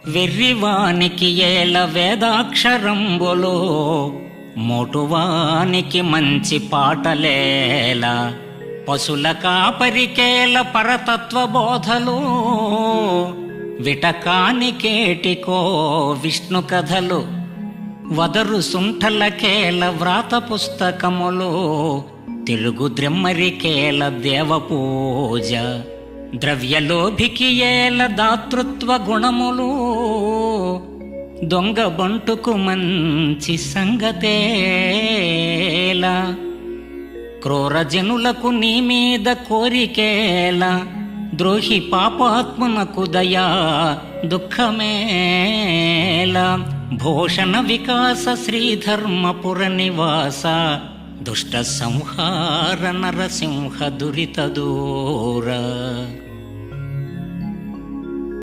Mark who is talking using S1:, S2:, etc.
S1: వెర్రివానికి ఏల వేదాక్షరంబులో, మోటువానికి మంచి పాటలేల. పశుల కాపరికేల పరతత్వ బోధలు, విటకానికేటికో విష్ణు కథలు. వదరు సుంఠలకేల వ్రాత పుస్తకములు, తెలుగు ద్రెమ్మరికేల దేవపూజ. ద్రవ్యలోభికి ఏల దాతృత్వ గుణములు, దొంగ బంటుకు మంచి సంగతేల. క్రూరజనులకు నీ మీద కోరికేల, ద్రోహి పాపాత్మనకు దయా దుఃఖమేల. భూషణ వికాస శ్రీధర్మపుర నివాస, దుష్ట సంహార నరసింహ దురిత దూర.